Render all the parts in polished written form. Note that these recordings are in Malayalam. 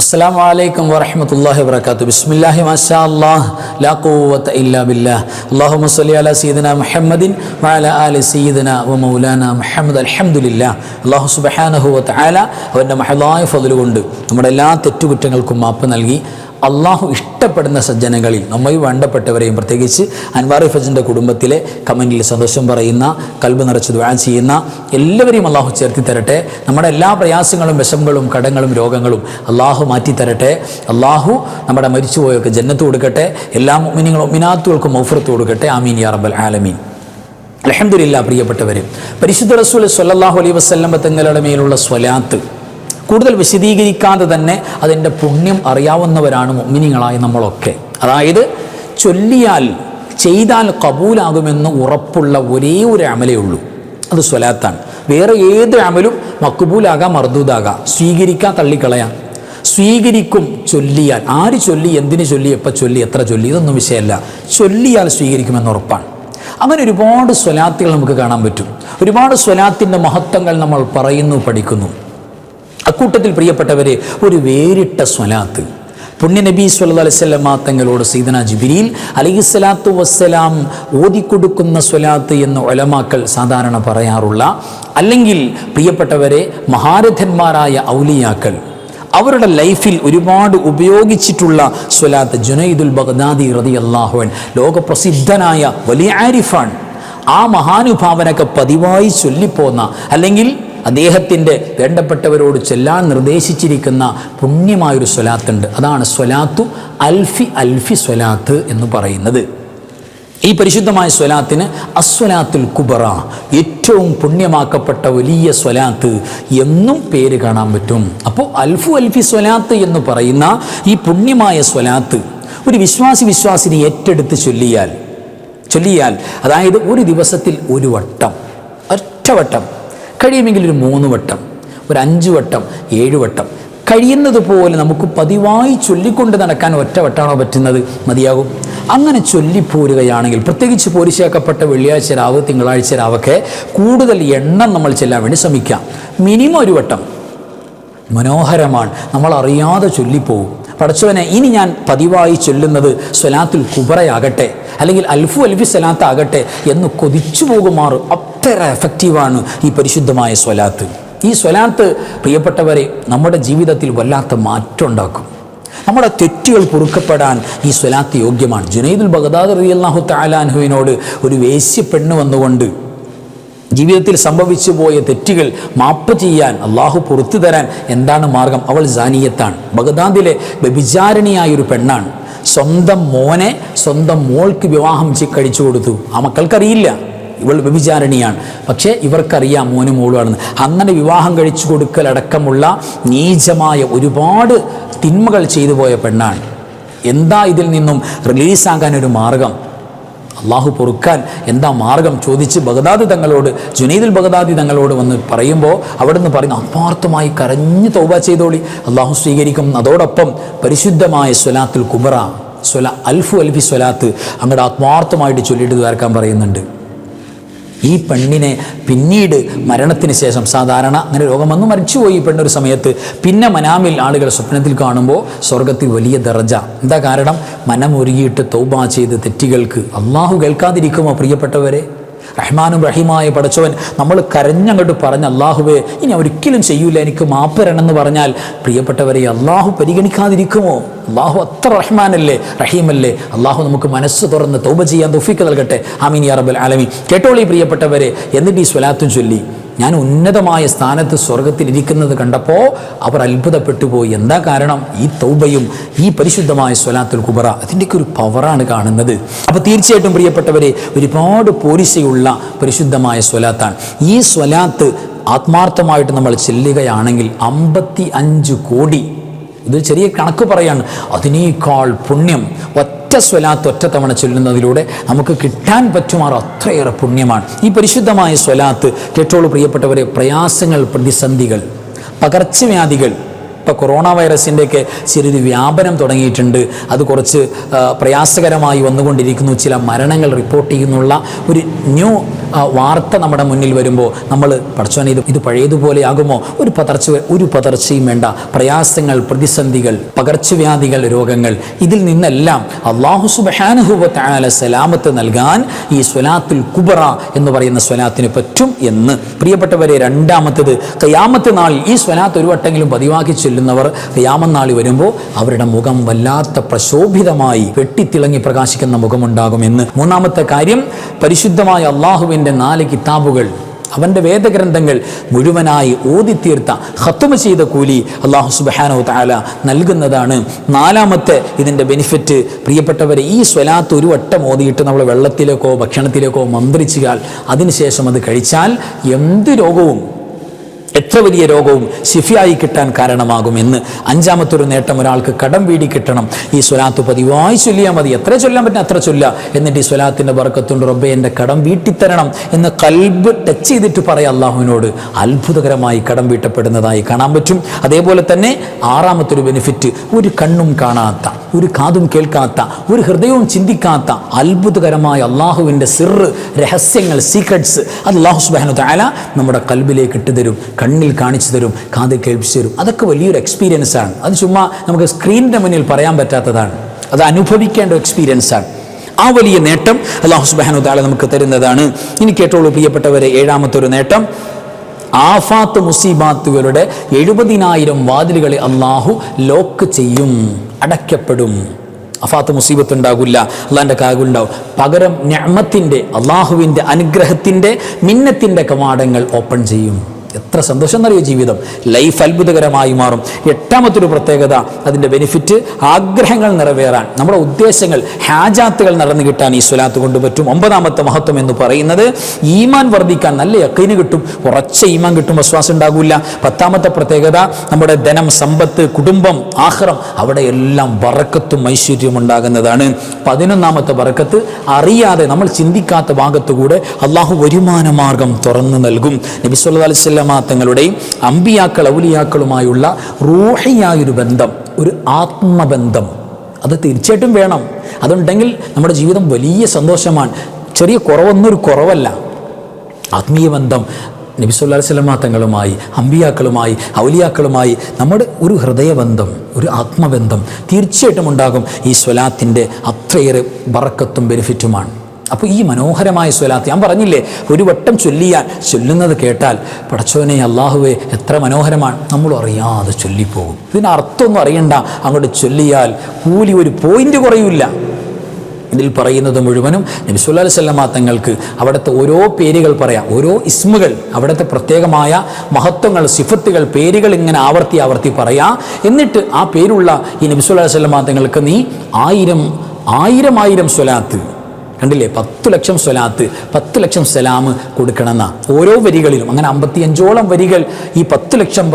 അസ്സലാമു അലൈക്കും വറഹ്മത്തുള്ളാഹി വബറകാതുഹു. ബിസ്മില്ലാഹി മാഷാ അല്ലാഹ് ലാ ഖുവത ഇല്ലാ ബില്ലാഹ്. അല്ലാഹുമ്മ സ്വല്ലി അലാ സയ്യിദിനാ മുഹമ്മദിൻ വഅലാ ആലി സയ്യിദിനാ വമൗലാനാ മുഹമ്മദ്. അൽഹംദുലില്ലാഹ്. അല്ലാഹു സുബ്ഹാനഹു വ തആല അവൻ്റെ മഹളായ ഫദ്ൽ കൊണ്ട് നമ്മുടെ എല്ലാ തെറ്റുകുറ്റങ്ങൾക്കും മാപ്പ് നൽകി അള്ളാഹു ഇഷ്ടപ്പെടുന്ന സജ്ജനങ്ങളിൽ നമ്മയും വേണ്ടപ്പെട്ടവരെയും പ്രത്യേകിച്ച് അൻവാർ ഫജിൻ്റെ കുടുംബത്തിലെ കമൻറ്റിൽ സന്തോഷം പറയുന്ന കൽബ് നിറച്ച് ദുആ ചെയ്യുന്ന എല്ലാവരെയും അള്ളാഹു ചേർത്തി തരട്ടെ. നമ്മുടെ എല്ലാ പ്രയാസങ്ങളും വിഷമങ്ങളും കടങ്ങളും രോഗങ്ങളും അള്ളാഹു മാറ്റിത്തരട്ടെ. അള്ളാഹു നമ്മുടെ മരിച്ചുപോയൊക്കെ ജന്നത്ത് കൊടുക്കട്ടെ. എല്ലാ മുഅ്മിനീങ്ങളും മുഅ്മിനാത്തുകൾക്കും മഗ്ഫിറത്ത് കൊടുക്കട്ടെ. ആമീൻ യാ റബ്ബൽ ആലമീൻ. അൽഹംദുലില്ലാഹ്. പ്രിയപ്പെട്ടവരെ, പരിശുദ്ധ റസൂൽ സ്വല്ലല്ലാഹു അലൈഹി വസല്ലം തങ്ങളുടെ മേലുള്ള സ്വലാത്ത് കൂടുതൽ വിശദീകരിക്കാതെ തന്നെ അതിൻ്റെ പുണ്യം അറിയാവുന്നവരാണ് മുഅ്മിനീങ്ങളായ നമ്മളൊക്കെ. അതായത് ചൊല്ലിയാൽ ചെയ്താൽ കബൂലാകുമെന്ന് ഉറപ്പുള്ള ഒരേ ഒരു അമലേ ഉള്ളൂ, അത് സ്വലാത്താണ്. വേറെ ഏത് അമലും മക്ബൂലാകാം, മർദൂദാകാം, സ്വീകരിക്കാം, തള്ളിക്കളയാം. സ്വീകരിക്കും ചൊല്ലിയാൽ. ആര് ചൊല്ലി, എന്തിന് ചൊല്ലി, എപ്പോൾ ചൊല്ലി, എത്ര ചൊല്ലി, ഇതൊന്നും വിഷയമല്ല. ചൊല്ലിയാൽ സ്വീകരിക്കുമെന്ന് ഉറപ്പാണ്. അങ്ങനെ ഒരുപാട് സ്വലാത്തുകൾ നമുക്ക് കാണാൻ പറ്റും. ഒരുപാട് സ്വലാത്തിൻ്റെ മഹത്വങ്ങൾ നമ്മൾ പറയുന്നു, പഠിക്കുന്നു. അക്കൂട്ടത്തിൽ പ്രിയപ്പെട്ടവരെ, ഒരു വേറിട്ട സ്വലാത്ത് പുണ്യ നബി സല്ലല്ലാഹു അലൈഹി വസല്ലം തങ്ങളോട് സയ്യിദനാ ജിബ്രീൽ അലൈഹിസ്സലാത്തു വസ്സലാം ഓതിക്കൊടുക്കുന്ന സ്വലാത്ത് എന്ന് ഉലമാക്കൾ സാധാരണ പറയാറുള്ള, അല്ലെങ്കിൽ പ്രിയപ്പെട്ടവരെ മഹാരഥന്മാരായ ഔലിയാക്കൾ അവരുടെ ലൈഫിൽ ഒരുപാട് ഉപയോഗിച്ചിട്ടുള്ള സ്വലാത്ത് ജുനൈദുൽ ബഗ്ദാദി റളിയല്ലാഹു അൻഹു, ലോകപ്രസിദ്ധനായ വലിയ ആരിഫാൻ. ആ മഹാനുഭാവനൊക്കെ പതിവായി ചൊല്ലിപ്പോന്ന, അല്ലെങ്കിൽ അദ്ദേഹത്തിൻ്റെ വേണ്ടപ്പെട്ടവരോട് ചൊല്ലാൻ നിർദ്ദേശിച്ചിരിക്കുന്ന പുണ്യമായൊരു സ്വലാത്തുണ്ട്. അതാണ് സ്വലാത്തു അൽഫി സ്വലാത്ത് എന്ന് പറയുന്നത്. ഈ പരിശുദ്ധമായ സ്വലാത്തിന് അസ്വലാത്തുൽ കുബറ, ഏറ്റവും പുണ്യമാക്കപ്പെട്ട വലിയ സ്വലാത്ത് എന്നും പേര് കാണാൻ പറ്റും. അപ്പോൾ അൽഫി സ്വലാത്ത് എന്ന് പറയുന്ന ഈ പുണ്യമായ സ്വലാത്ത് ഒരു വിശ്വാസിനി ഏറ്റെടുത്ത് ചൊല്ലിയാൽ, അതായത് ഒരു ദിവസത്തിൽ ഒരു വട്ടം, ഒറ്റ വട്ടം, കഴിയുമെങ്കിൽ ഒരു 3 വട്ടം, ഒരു 5 വട്ടം, 7 വട്ടം, കഴിയുന്നത് പോലെ നമുക്ക് പതിവായി ചൊല്ലിക്കൊണ്ട് നടക്കാൻ ഒറ്റ വട്ടാണോ പറ്റുന്നത്, മതിയാകും. അങ്ങനെ ചൊല്ലിപ്പോരുകയാണെങ്കിൽ, പ്രത്യേകിച്ച് പോരിശയാക്കപ്പെട്ട വെള്ളിയാഴ്ച രാവ്, തിങ്കളാഴ്ച രാവൊക്കെ കൂടുതൽ എണ്ണം നമ്മൾ ചെല്ലാൻ വേണ്ടി ശ്രമിക്കാം. മിനിമം ഒരു വട്ടം മനോഹരമാണ്. നമ്മൾ അറിയാതെ ചൊല്ലിപ്പോവും. പടച്ചവനെ, ഇനി ഞാൻ പതിവായി ചൊല്ലുന്നത് സ്വലാത്തുൽ കുബറയാകട്ടെ, അല്ലെങ്കിൽ അൽഫി സ്വലാത്ത് ആകട്ടെ എന്ന് കൊതിച്ചു പോകുമാറ് അത്ര എഫക്റ്റീവാണ് ഈ പരിശുദ്ധമായ സ്വലാത്ത്. ഈ സ്വലാത്ത് പ്രിയപ്പെട്ടവരെ നമ്മുടെ ജീവിതത്തിൽ വല്ലാത്ത മാറ്റം ഉണ്ടാക്കും. നമ്മുടെ തെറ്റുകൾ പൊറുക്കപ്പെടാൻ ഈ സ്വലാത്ത് യോഗ്യമാണ്. ജുനൈദുൽ ബഗ്ദാദി റളിയല്ലാഹു തആല അൻഹുവിനോട് ഒരു വേശ്യ പെണ്ണ് വന്നുകൊണ്ട് ജീവിതത്തിൽ സംഭവിച്ചു പോയ തെറ്റുകൾ മാപ്പ് ചെയ്യാൻ, അള്ളാഹു പുറത്തു തരാൻ എന്താണ് മാർഗം? അവൾ സാനിയത്താണ്, ബഗ്ദാദിലെ വ്യഭിചാരിണിയായൊരു പെണ്ണാണ്. സ്വന്തം മോനെ സ്വന്തം മോൾക്ക് വിവാഹം കഴിച്ചു കൊടുത്തു. ആ മക്കൾക്കറിയില്ല ഇവൾ വ്യഭിചാരിണിയാണ്, പക്ഷേ ഇവർക്കറിയാം മോനും മോളുമാണെന്ന്. അങ്ങനെ വിവാഹം കഴിച്ചു കൊടുക്കലടക്കമുള്ള നീചമായ ഒരുപാട് തിന്മകൾ ചെയ്തു പോയ പെണ്ണാണ്. എന്താ ഇതിൽ നിന്നും റിലീസാകാൻ ഒരു മാർഗം, അള്ളാഹു പൊറുക്കാൻ എന്താ മാർഗം ചോദിച്ച് ബഗ്ദാദി തങ്ങളോട്, ജുനൈദുൽ ബഗ്ദാദി തങ്ങളോട് വന്ന് പറയുമ്പോൾ അവിടുന്ന് പറയുന്നു, ആത്മാർത്ഥമായി കരഞ്ഞ് തൗബ ചെയ്തോളി, അള്ളാഹു സ്വീകരിക്കും. അതോടൊപ്പം പരിശുദ്ധമായ സ്വലാത്തുൽ കുബറ, അൽഫി സ്വലാത്ത് അങ്ങോട്ട് ആത്മാർത്ഥമായിട്ട് ചൊല്ലിയിട്ട് തീർക്കാൻ പറയുന്നുണ്ട്. ഈ പെണ്ണിനെ പിന്നീട് മരണത്തിന് ശേഷം, സാധാരണ അങ്ങനെ രോഗം വന്ന് മരിച്ചുപോയി പെണ്ണൊരു സമയത്ത്, പിന്നെ മനാമിൽ ആളുകൾ സ്വപ്നത്തിൽ കാണുമ്പോൾ സ്വർഗത്തിൽ വലിയ ദർജ. എന്താ കാരണം? മനമൊരുകിയിട്ട് തൗബ ചെയ്ത് തെറ്റുകൾക്ക് അള്ളാഹു കേൾക്കാതിരിക്കുമോ പ്രിയപ്പെട്ടവരെ? റഹ്മാനും റഹീമായ പടച്ചവൻ നമ്മൾ കരഞ്ഞങ്ങോട്ട് പറഞ്ഞ, അള്ളാഹുവേ ഇനി ഒരിക്കലും ചെയ്യൂല, എനിക്ക് മാപ്പ് തരണമെന്ന് പറഞ്ഞാൽ പ്രിയപ്പെട്ടവരെ അള്ളാഹു പരിഗണിക്കാതിരിക്കുമോ? അള്ളാഹു അത്ര റഹ്മാനല്ലേ, റഹീമല്ലേ. അള്ളാഹു നമുക്ക് മനസ്സ് തുറന്ന് തൗബ ചെയ്യാൻ തൗഫീഖ് നൽകട്ടെ. ആമീൻ യാ റബ്ബൽ ആലമീൻ. കേട്ടോളി പ്രിയപ്പെട്ടവരെ, എന്നിട്ട് ഈ സ്വലാത്തും ചൊല്ലി ഞാൻ ഉന്നതമായ സ്ഥാനത്ത് സ്വർഗത്തിൽ ഇരിക്കുന്നത് കണ്ടപ്പോൾ അവർ അത്ഭുതപ്പെട്ടു പോയി. എന്താ കാരണം? ഈ തൗബയും ഈ പരിശുദ്ധമായ സ്വലാത്തുൽ കുബറ, അതിൻ്റെയൊക്കെ ഒരു പവറാണ് കാണുന്നത്. അപ്പോൾ തീർച്ചയായിട്ടും പ്രിയപ്പെട്ടവരെ, ഒരുപാട് പോരിശയുള്ള പരിശുദ്ധമായ സ്വലാത്താണ്. ഈ സ്വലാത്ത് ആത്മാർത്ഥമായിട്ട് നമ്മൾ ചെല്ലുകയാണെങ്കിൽ 55 കോടി, ഇത് ചെറിയ കണക്ക് പറയാണ്, അതിനേക്കാൾ പുണ്യം ഒറ്റ സ്വലാത്ത് ഒറ്റ തവണ ചൊല്ലുന്നതിലൂടെ നമുക്ക് കിട്ടാൻ പറ്റുമാറ് അത്രയേറെ പുണ്യമാണ് ഈ പരിശുദ്ധമായ സ്വലാത്ത്. കേട്ടോളൂ പ്രിയപ്പെട്ടവരെ, പ്രയാസങ്ങൾ, പ്രതിസന്ധികൾ, പകർച്ചവ്യാധികൾ, ഇപ്പോൾ കൊറോണ വൈറസിൻ്റെയൊക്കെ ചെറിയൊരു വ്യാപനം തുടങ്ങിയിട്ടുണ്ട്. അത് കുറച്ച് പ്രയാസകരമായി വന്നുകൊണ്ടിരിക്കുന്നു. ചില മരണങ്ങൾ റിപ്പോർട്ട് ചെയ്യുന്നുള്ള ഒരു ന്യൂ വാർത്ത നമ്മുടെ മുന്നിൽ വരുമ്പോൾ നമ്മൾ പഠിച്ചോനെ ഇത് പഴയതുപോലെ ആകുമോ? ഒരു പതർച്ചയും വേണ്ട. പ്രയാസങ്ങൾ, പ്രതിസന്ധികൾ, പകർച്ചവ്യാധികൾ, രോഗങ്ങൾ, ഇതിൽ നിന്നെല്ലാം അല്ലാഹു സുബ്ഹാനഹു വ തആല സലാമത്ത് നൽകാൻ ഈ സ്വലാത്തുൽ കുബ്ര എന്ന് പറയുന്ന സ്വലാത്തിന് പറ്റും എന്ന് പ്രിയപ്പെട്ടവരെ. രണ്ടാമത്തേത്, ഖിയാമത്ത് നാളിൽ ഈ സ്വലാത്ത് ഒരു വട്ടെങ്കിലും പതിവാക്കി ചൊല്ലുന്നവർ ഖിയാമത്ത് നാളിൽ വരുമ്പോൾ അവരുടെ മുഖം വല്ലാത്ത പ്രശോഭിതമായി വെട്ടിത്തിളങ്ങി പ്രകാശിക്കുന്ന മുഖമുണ്ടാകുമെന്ന്. മൂന്നാമത്തെ കാര്യം, പരിശുദ്ധമായ അള്ളാഹുവിൻ്റെ 4 കിതാബുകൾ, അവൻ്റെ വേദഗ്രന്ഥങ്ങൾ മുഴുവനായി ഓതിത്തീർത്ത ഖത്മ ചെയ്ത കൂലി അല്ലാഹു സുബ്ഹാനഹു തആല നൽകുന്നതാണ്. നാലാമത്തെ ഇതിൻ്റെ ബെനിഫിറ്റ്, പ്രിയപ്പെട്ടവരെ, ഈ സ്വലാത്ത് ഒരു വട്ടം ഓതിയിട്ട് നമ്മൾ വെള്ളത്തിലേക്കോ ഭക്ഷണത്തിലേക്കോ മന്ത്രിച്ചാൽ അതിനുശേഷം അത് കഴിച്ചാൽ എന്ത് രോഗവും, എത്ര വലിയ രോഗവും ശിഫയായി കിട്ടാൻ കാരണമാകുമെന്ന്. അഞ്ചാമത്തൊരു നേട്ടം, ഒരാൾക്ക് കടം വീടി കിട്ടണം. ഈ സ്വലാത്ത് പതിവായി ചൊല്ലിയാൽ മതി. എത്ര ചൊല്ലാൻ പറ്റും അത്ര ചൊല്ലുക. എന്നിട്ട് ഈ സ്വലാത്തിൻ്റെ ബർക്കത്തുണ്ട് റബ്ബേ എൻ്റെ കടം വീട്ടിത്തരണം എന്ന് കൽബ് ടച്ച് ചെയ്തിട്ട് പറയാം അള്ളാഹുവിനോട്. അത്ഭുതകരമായി കടം വീട്ടപ്പെടുന്നതായി കാണാൻ പറ്റും. അതേപോലെ തന്നെ ആറാമത്തൊരു ബെനിഫിറ്റ്, ഒരു കണ്ണും കാണാത്ത, ഒരു കാതും കേൾക്കാത്ത, ഒരു ഹൃദയവും ചിന്തിക്കാത്ത അത്ഭുതകരമായ അള്ളാഹുവിൻ്റെ സിർറ്, രഹസ്യങ്ങൾ, സീക്രട്സ് അത് അല്ലാഹു സുബ്ഹാനഹു വ തആല നമ്മുടെ കൽബിലേക്ക് ഇട്ടുതരും, കണ്ണിൽ കാണിച്ചു തരും, കാതിൽ കേൾപ്പിച്ചു തരും. അതൊക്കെ വലിയൊരു എക്സ്പീരിയൻസ് ആണ്. അത് ചുമ്മാ നമുക്ക് സ്ക്രീനിൻ്റെ മുന്നിൽ പറയാൻ പറ്റാത്തതാണ്. അത് അനുഭവിക്കേണ്ട എക്സ്പീരിയൻസ് ആണ്. ആ വലിയ നേട്ടം അല്ലാഹു സുബ്ഹാനഹു വ തആല നമുക്ക് തരുന്നതാണ്. ഇനി കേട്ടോളൂ പ്രിയപ്പെട്ടവരെ, ഏഴാമത്തൊരു നേട്ടം, ആഫാത്ത് മുസീബാത്തുകളുടെ 70,000 വാതിലുകളെ അള്ളാഹു ലോക്ക് ചെയ്യും, അടയ്ക്കപ്പെടും. അഫാത്ത് മുസീബത്ത് ഉണ്ടാകില്ല, അള്ളാഹിൻ്റെ കാകുണ്ടാവും. പകരം നിഅമത്തിൻ്റെ, അള്ളാഹുവിൻ്റെ അനുഗ്രഹത്തിൻ്റെ, മിന്നത്തിൻ്റെ കവാടങ്ങൾ ഓപ്പൺ ചെയ്യും. എത്ര സന്തോഷം എന്നറിയോ ജീവിതം. ലൈഫ് അത്ഭുതകരമായി മാറും. എട്ടാമത്തൊരു പ്രത്യേകത, അതിൻ്റെ ബെനിഫിറ്റ്, ആഗ്രഹങ്ങൾ നിറവേറാൻ, നമ്മുടെ ഉദ്ദേശങ്ങൾ, ഹാജാത്തുകൾ നടന്നു കിട്ടാൻ ഈ സ്വലാത്ത് കൊണ്ട് പറ്റും. ഒമ്പതാമത്തെ മഹത്വം എന്ന് പറയുന്നത്, ഈമാൻ വർദ്ധിക്കാൻ, നല്ല യഖീന് കിട്ടും, ഉറച്ച ഈമാൻ കിട്ടും, വിശ്വാസം ഉണ്ടാകില്ല. പത്താമത്തെ പ്രത്യേകത, നമ്മുടെ ധനം, സമ്പത്ത്, കുടുംബം, ആഖിറം, അവിടെ എല്ലാം ബറക്കത്തും ഐശ്വര്യവും ഉണ്ടാകുന്നതാണ്. 11ാമത്തെ ബറക്കത്ത്, അറിയാതെ നമ്മൾ ചിന്തിക്കാത്ത ഭാഗത്തുകൂടെ അള്ളാഹു വരുമാന മാർഗം തുറന്നു നൽകും. നബി സല്ലല്ലാഹു അലൈഹി വസല്ലം തങ്ങളുടെയും അമ്പിയാക്കൾ ഔലിയാക്കളുമായുള്ള റൂഹിയായൊരു ബന്ധം, ഒരു ആത്മബന്ധം, അത് തീർച്ചയായിട്ടും വേണം. അതുണ്ടെങ്കിൽ നമ്മുടെ ജീവിതം വലിയ സന്തോഷമാണ്. ചെറിയ കുറവൊന്നും ഒരു കുറവല്ല. ആത്മീയ ബന്ധം നബി സല്ലല്ലാഹു അലൈഹി വസല്ലം തങ്ങളുമായി, അമ്പിയാക്കളുമായി, ഔലിയാക്കളുമായി നമ്മുടെ ഒരു ഹൃദയബന്ധം, ഒരു ആത്മബന്ധം തീർച്ചയായിട്ടും ഉണ്ടാകും. ഈ സ്വലാത്തിൻ്റെ അത്രയേറെ ബറക്കത്തും ബെനിഫിറ്റുമാണ്. അപ്പോൾ ഈ മനോഹരമായ സ്വലാത്ത് ഞാൻ പറഞ്ഞില്ലേ, ഒരു വട്ടം ചൊല്ലുന്നത് കേട്ടാൽ പടച്ചോനെ അള്ളാഹുവേ എത്ര മനോഹരമാണ്, നമ്മൾ അറിയാതെ ചൊല്ലിപ്പോകും. ഇതിന് അർത്ഥമൊന്നും അറിയണ്ട, അങ്ങോട്ട് ചൊല്ലിയാൽ കൂലി ഒരു പോയിന്റ് കുറയില്ല. ഇതിൽ പറയുന്നത് മുഴുവനും നബി സല്ലല്ലാഹു അലൈഹി വസല്ലം തങ്ങൾക്ക് അവിടുത്തെ ഓരോ പേരുകൾ പറയാം, ഓരോ ഇസ്മുകൾ, അവിടുത്തെ പ്രത്യേകമായ മഹത്വങ്ങൾ, സിഫത്തുകൾ, പേരുകൾ ഇങ്ങനെ ആവർത്തി പറയാം. എന്നിട്ട് ആ പേരുള്ള ഈ നബി സല്ലല്ലാഹു അലൈഹി വസല്ലം തങ്ങൾക്ക് നീ ആയിരം സ്വലാത്ത്, കണ്ടില്ലേ, 10 ലക്ഷം സ്വലാത്ത്, 10 ലക്ഷം സലാം കൊടുക്കണമെന്ന ഓരോ വരികളിലും. അങ്ങനെ 55ഓളം വരികൾ ഈ 10 ലക്ഷം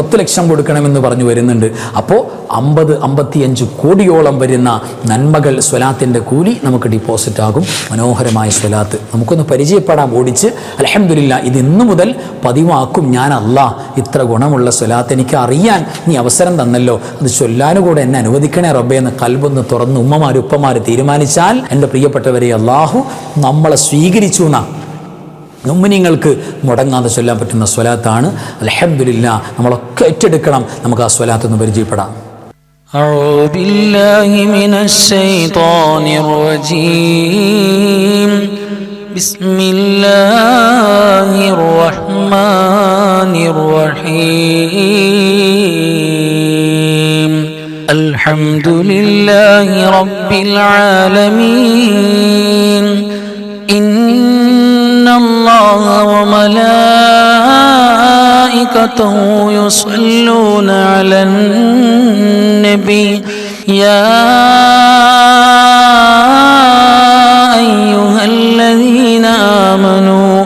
കൊടുക്കണമെന്ന് പറഞ്ഞു വരുന്നുണ്ട്. അപ്പോൾ 55 കോടിയോളം വരുന്ന നന്മകൾ, സ്വലാത്തിൻ്റെ കൂലി നമുക്ക് ഡിപ്പോസിറ്റ് ആകും. മനോഹരമായ സ്വലാത്ത് നമുക്കൊന്ന് പരിചയപ്പെടാം ഓടിച്ച്. അൽഹംദുലില്ലാ, ഇത് ഇന്നു മുതൽ പതിവാക്കും ഞാൻ. അല്ലാഹ് ഇത്ര ഗുണമുള്ള സ്വലാത്ത് എനിക്ക് അറിയാൻ നീ അവസരം തന്നല്ലോ, അത് ചൊല്ലാനുകൂടെ എന്നെ അനുവദിക്കണേ റബ്ബേ എന്ന് കൽബൊന്ന് തുറന്ന് ഉമ്മമാർ ഉപ്പമാർ തീരുമാനിച്ചാൽ എൻ്റെ പ്രിയപ്പെട്ടവരെ അല്ലാഹു നമ്മളെ സ്വീകരിച്ചു എന്നാ. മുഅ്മിനീങ്ങൾക്ക് മുടങ്ങാതെ ചൊല്ലാൻ പറ്റുന്ന സ്വലാത്താണ്. അൽഹംദുലില്ലാ, നമ്മളൊക്കെ ഏറ്റെടുക്കണം. നമുക്ക് ആ സ്വലാത്ത് ഒന്ന് പരിചയപ്പെടാം. أعوذ بالله من الشيطان الرجيم. بسم الله الرحمن الرحيم. الحمد لله رب العالمين. إن الله وملائكته يصلون على النبي يا أيها الذين آمنوا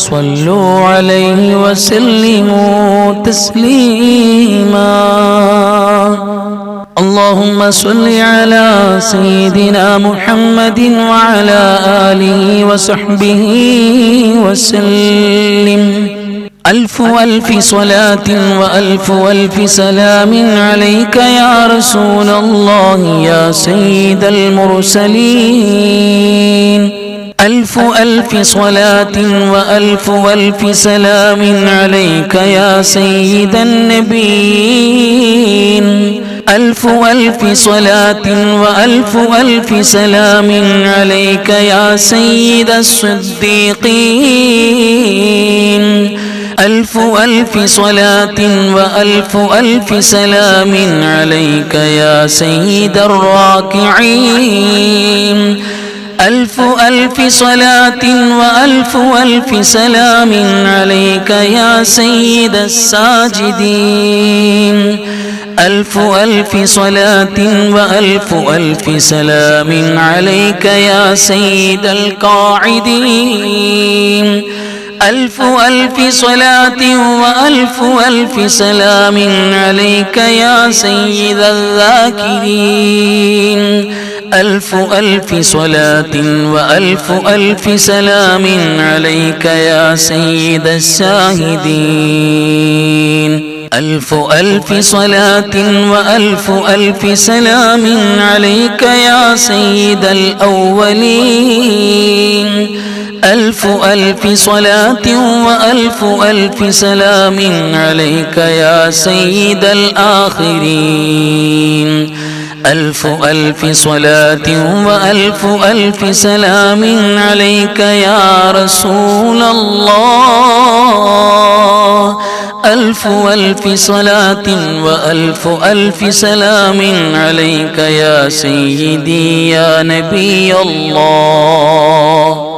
صلوا عليه وسلموا تسليما. اللهم صل على سيدنا محمد وعلى آله وصحبه وسلم. ألف ألف صلاة وألف ألف سلام عليك يا رسول الله يا سيد المرسلين. ألف ألف صلاة وألف ألف سلام عليك يا سيد النبيين. ألف ألف صلاة وألف ألف سلام عليك يا سيد الصديقين. ألف ألف صلاة وألف ألف سلام عليك يا سيد الراكعين. ألف ألف صلاة وألف ألف سلام عليك يا سيد الساجدين. ألف ألف صلاة وألف ألف سلام عليك يا سيد القاعدين. ألف ألف صلاة وألف ألف سلام عليك يا سيد الذاكرين. ألف ألف صلاة وألف ألف سلام عليك يا سيد الشاهدين. ألف ألف صلاة وألف ألف سلام عليك يا سيد الأولين. ألف ألف صلاة وألف ألف سلام عليك يا سيد الآخرين. ألف ألف صلاة وألف ألف سلام عليك يا رسول الله. ألف ألف صلاة وألف ألف سلام عليك يا سيدي يا نبي الله.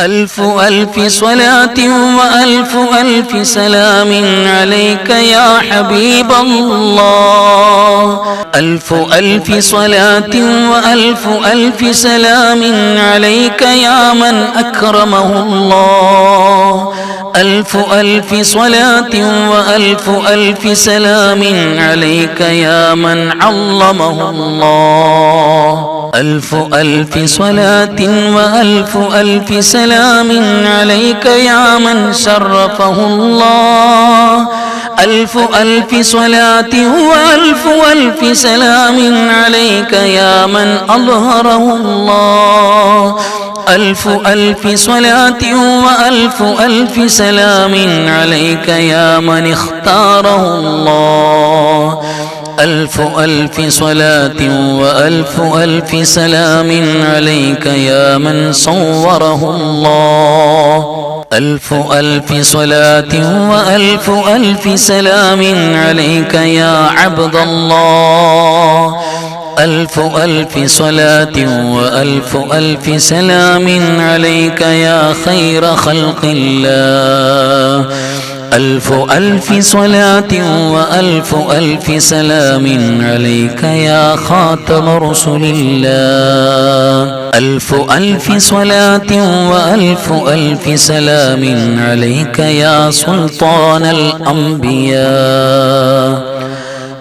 ألف ألف صلاة وألف ألف سلام عليك يا حبيب الله. ألف ألف صلاة وألف ألف سلام عليك يا من أكرمه الله. ألف ألف صلاة وألف ألف سلام عليك يا من علمه الله. ألف ألف صلاة وألف ألف سلام عليك يا من شرفه الله. ألف ألف صلاة وألف ألف سلام عليك يا من أظهره الله. ألف ألف صلاة وألف ألف سلام عليك يا من اختاره الله. ألف ألف صلاة وألف ألف سلام عليك يا من صوره الله. ألف ألف صلاة وألف ألف سلام عليك يا عبد الله. ألف ألف صلاة وألف ألف سلام عليك يا خير خلق الله. ألف ألف صلاة وألف ألف سلام عليك يا خاتم رسل الله. ألف ألف صلاة وألف ألف سلام عليك يا سلطان الأنبياء.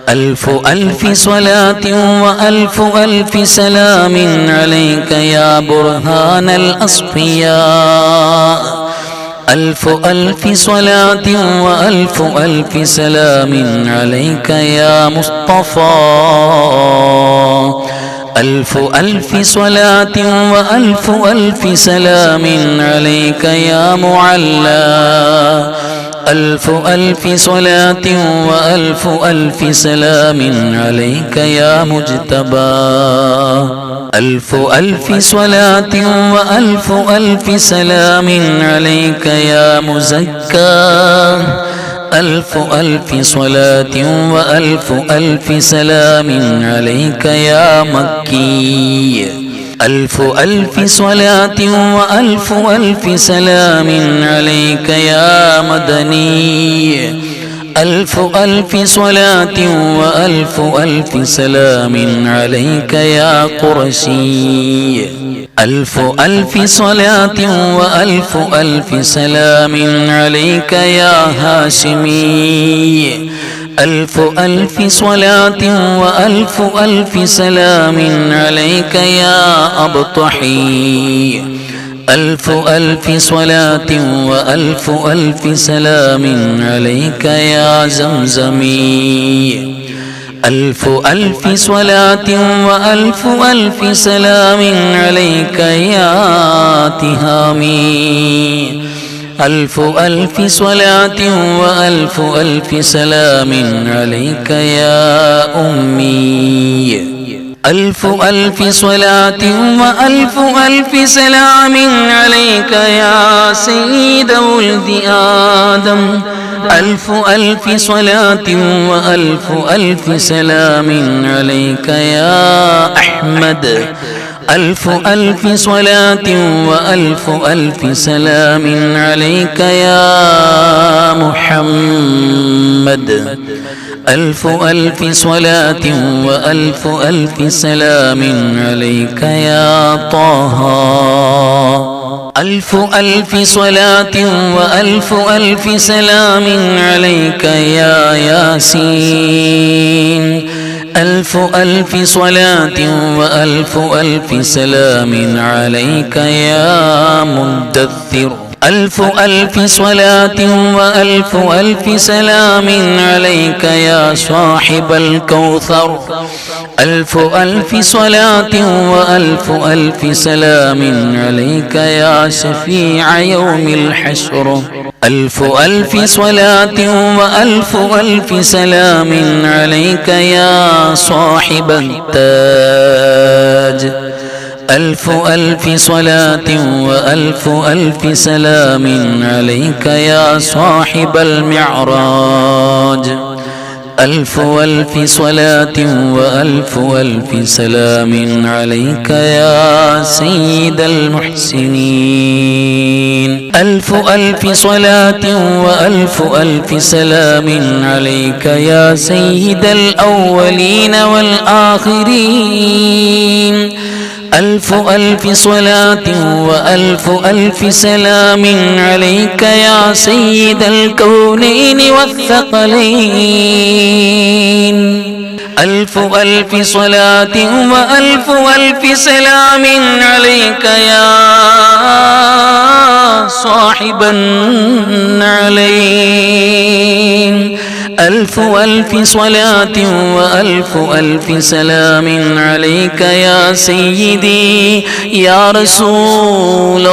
ألف ألف صلاة وألف ألف سلام عليك يا برهان الأصفياء. ألف ألف صلاة وألف ألف سلام عليك يا مصطفى. ألف ألف صلاة وألف ألف سلام عليك يا معلى. ألف ألف صلاة وألف ألف سلام عليك يا مجتبى. ألف ألف صلاة وألف ألف سلام عليك يا مزكى. ألف ألف صلاة وألف ألف سلام عليك يا مكي. ألف ألف صلاة وألف ألف سلام عليك يا مدني. ألف ألف صلاة وألف ألف سلام عليك يا قرشي. ألف ألف صلاة وألف ألف سلام عليك يا هاشمي. ألف ألف صلاة وألف ألف سلام عليك يا أبطحي. ألف ألف صلاة وألف ألف سلام عليك يا زمزمي ألف ألف صلاة وألف ألف سلام عليك يا تهامي ألف ألف صلاة وألف ألف سلام عليك يا أمي ألف ألف صلاة وألف ألف سلام عليك يا سيد ولد آدم ألف ألف صلاة وألف ألف سلام عليك يا أحمد ألف ألف صلاة وألف ألف سلام عليك يا محمد ألف ألف صلاة وألف ألف سلام عليك يا طه ألف ألف صلاة وألف ألف سلام عليك يا ياسين ألف ألف صلاة وألف ألف سلام عليك يا مدثر ألف ألف صلاة وألف ألف سلام عليك يا صاحب الكوثر ألف ألف صلاة وألف ألف سلام عليك يا شفيع يوم الحشر ألف ألف صلاة وألف ألف سلام عليك يا صاحب التاج ألف ألف صلاة وألف ألف سلام عليك يا صاحب المعراج ألف ألف صلاة وألف ألف سلام عليك يا سيد المحسنين ألف ألف صلاة وألف ألف سلام عليك يا سيد الأولين والآخرين ألف ألف صلاة وألف ألف سلام عليك يا سيد الكونين والثقلين ألف ألف صلاة وألف ألف سلام عليك يا صاحب النعلين ألف ألف صلاة وألف ألف سلام عليك يا سيدي يا رسول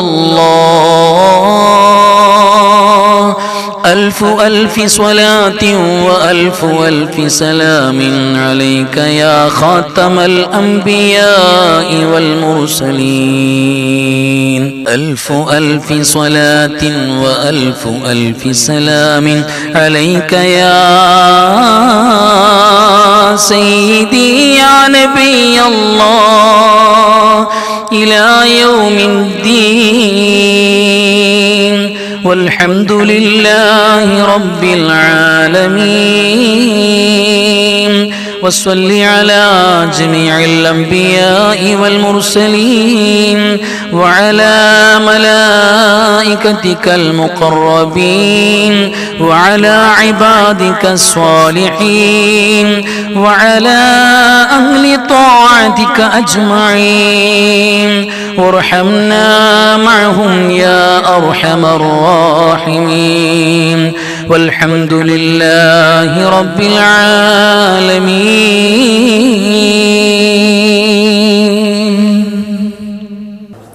الله ألف ألف صلاة وألف ألف سلام عليك يا خاتم الأنبياء والمرسلين ألف ألف صلاة وألف ألف سلام عليك يا سيدي يا نبي الله إلى يوم الدين والحمد لله رب العالمين وصل على جميع الأنبياء والمرسلين وعلى ملائكتك المقربين وعلى عبادك الصالحين وعلى أهل طاعتك أجمعين وارحمنا معهم يا أرحم الراحمين والحمد لله رب العالمين.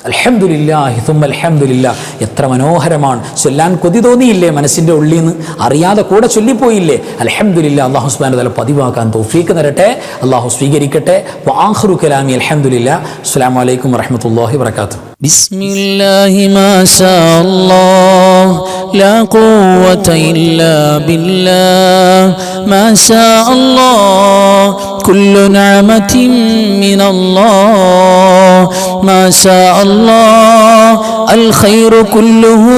അൽഹംദുലില്ലാഹി തുമ്മ അൽഹംദുലില്ലാ. എത്ര മനോഹരമാണ്, ചൊല്ലാൻ കൊതി തോന്നിയില്ലേ മനസ്സിൻ്റെ ഉള്ളിൽ നിന്ന്, അറിയാതെ കൂടെ ചൊല്ലിപ്പോയില്ലേ. അൽഹംദുലില്ലാ. അല്ലാഹു സുബ്ഹാനഹു വ തആല പതിവാക്കാൻ തൗഫീഖ് തരട്ടെ, അല്ലാഹു സ്വീകരിക്കട്ടെ. വആഖിറു കലാമി അൽഹംദുലില്ലാ. അസ്സലാമു അലൈക്കും വറഹ്മത്തുള്ളാഹി വബറകാതുഹു. ബിസ്മില്ലാഹി മാ ശാ അല്ലാഹ് ലാ ഖുവത ഇല്ലാ ബില്ലാഹ് മാ ശാ അല്ലാഹ് കുല്ലു നിഅമതിൻ മിനല്ലാഹ് മാ ശാ അല്ലാഹ് അൽ ഖൈറു കുല്ലുഹു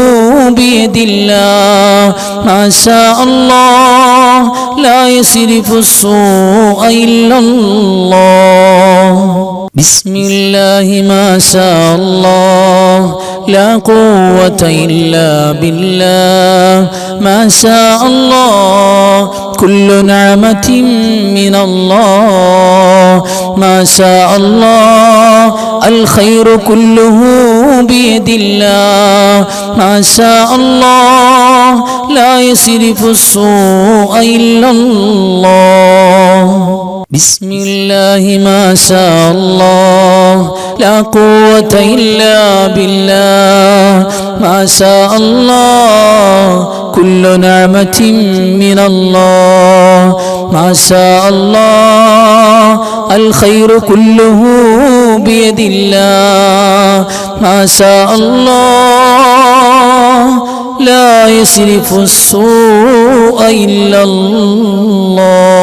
ബിയദില്ലാഹ് മാ ശാ അല്ലാഹ് ലാ യസ്രിഫു السوء إلا الله. بسم الله ما شاء الله لا قوة إلا بالله ما شاء الله كل نعمة من الله ما شاء الله الخير كله بيد الله ما شاء الله لا يصرف السوء إلا الله بسم الله ما شاء الله لا قوة إلا بالله ما شاء الله كل نعمة من الله ما شاء الله الخير كله بيد الله ما شاء الله لا يصرف السوء إلا الله